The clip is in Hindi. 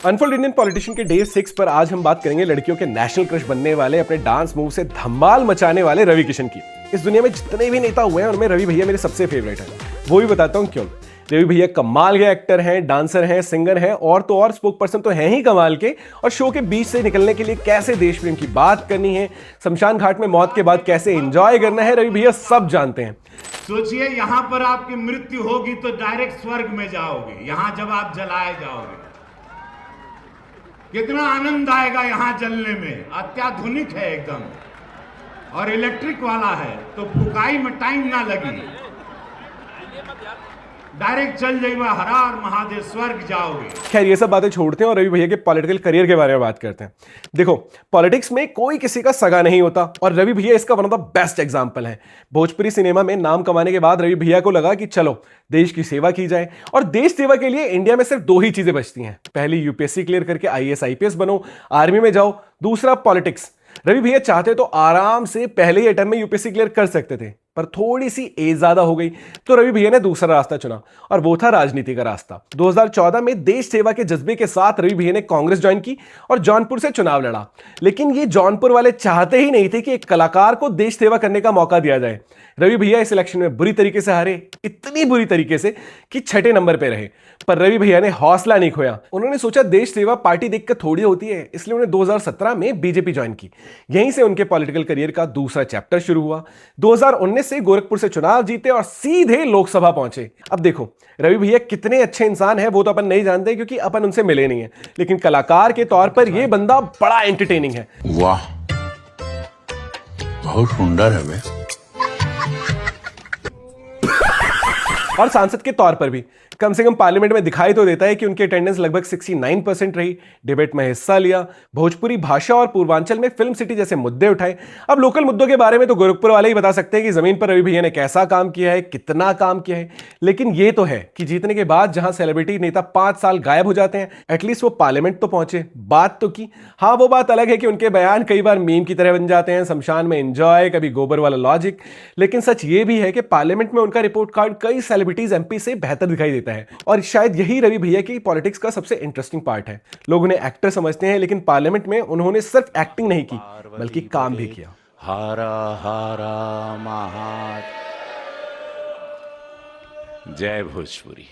अनफोल्ड इंडियन पॉलिटिशियन के डे 6 पर आज हम बात करेंगे लड़कियों के नेशनल क्रश बनने वाले, अपने डांस मूव से धमाल मचाने वाले रवि किशन की। इस दुनिया में जितने भी नेता हुए हैं उनमें रवि भैया मेरे सबसे फेवरेट हैं। वो भी बताता हूँ क्यों। रवि भैया कमाल के एक्टर हैं, डांसर हैं, सिंगर हैं और तो और स्पोक पर्सन तो हैं ही कमाल के। और शो के बीच से निकलने के लिए कैसे देश प्रेम की बात करनी है, शमशान घाट में मौत के बाद कैसे एंजॉय करना है, रवि भैया सब जानते हैं। सोचिए, यहां पर आपकी मृत्यु होगी तो डायरेक्ट स्वर्ग में जाओगे। यहां जब आप जलाए जाओगे कितना आनंद आएगा यहां जलने में। अत्याधुनिक है एकदम और इलेक्ट्रिक वाला है तो फुकाई में टाइम ना लगी, डायरेक्ट चल जाइएगा, हरार महादेव स्वर्ग जाओगे। खैर ये सब बातें छोड़ते हैं और रवि भैया के पॉलिटिकल करियर के बारे में बात करते हैं। देखो, पॉलिटिक्स में कोई किसी का सगा नहीं होता और रवि भैया इसका one of the best example है। भोजपुरी सिनेमा में नाम कमाने के बाद रवि भैया को लगा कि चलो देश की सेवा की जाए। और देश सेवा के लिए इंडिया में सिर्फ दो ही चीजें बचती हैं। पहली, यूपीएससी क्लियर करके आईएएस आईपीएस बनो, आर्मी में जाओ। दूसरा, पॉलिटिक्स। रवि भैया चाहते तो आराम से पहले ही अटेम्प्ट में यूपीएससी क्लियर कर सकते थे, पर थोड़ी सी एज ज्यादा हो गई तो रवि भैया ने दूसरा रास्ता चुना और वो था राजनीति का रास्ता। 2014 में देश सेवा के जज्बे के साथ रवि भैया ने कांग्रेस ज्वाइन की और जौनपुर से चुनाव लड़ा। लेकिन ये जौनपुर वाले चाहते ही नहीं थे कि एक कलाकार को देश सेवा करने का मौका दिया जाए। रवि भैया इस इलेक्शन में बुरी तरीके से हारे, इतनी बुरी तरीके से कि 6ठे नंबर पे रहे। पर रवि भैया ने हौसला नहीं खोया। उन्होंने सोचा देश सेवा पार्टी देखकर थोड़ी होती है, इसलिए उन्होंने 2017 में बीजेपी ज्वाइन की। यहीं से उनके पॉलिटिकल करियर का दूसरा चैप्टर शुरू हुआ। 2019 से गोरखपुर से चुनाव जीते और सीधे लोकसभा पहुंचे। अब देखो, रवि भैया कितने अच्छे इंसान हैं वो तो अपन नहीं जानते क्योंकि अपन उनसे मिले नहीं है, लेकिन कलाकार के तौर पर यह बंदा बड़ा एंटरटेनिंग है। वाह, बहुत सुंदर है वे। और सांसद के तौर पर भी कम से कम पार्लियामेंट में दिखाई तो देता है कि उनकी अटेंडेंस लगभग 69% रही। डिबेट में हिस्सा लिया, भोजपुरी भाषा और पूर्वांचल में फिल्म सिटी जैसे मुद्दे उठाए। अब लोकल मुद्दों के बारे में तो गोरखपुर वाले ही बता सकते हैं कि जमीन पर रवि भैया ने कैसा काम किया है, कितना काम किया है। लेकिन ये तो है कि जीतने के बाद जहां सेलिब्रिटी नेता 5 साल गायब हो जाते हैं, एटलीस्ट वो पार्लियामेंट तो पहुंचे, बात तो की। हाँ, वो बात अलग है कि उनके बयान कई बार मीम की तरह बन जाते हैं, शमशान में एंजॉय, कभी गोबर वाला लॉजिक। लेकिन सच ये भी है कि पार्लियामेंट में उनका रिपोर्ट कार्ड कई सेलिब्रिटीज एमपी से बेहतर दिखाई देता है। और शायद यही रवि भैया की पॉलिटिक्स का सबसे इंटरेस्टिंग पार्ट है। लोग उन्हें एक्टर समझते हैं, लेकिन पार्लियामेंट में उन्होंने सिर्फ एक्टिंग नहीं की बल्कि काम भी किया। हरा हरा महादेव, जय भोजपुरी।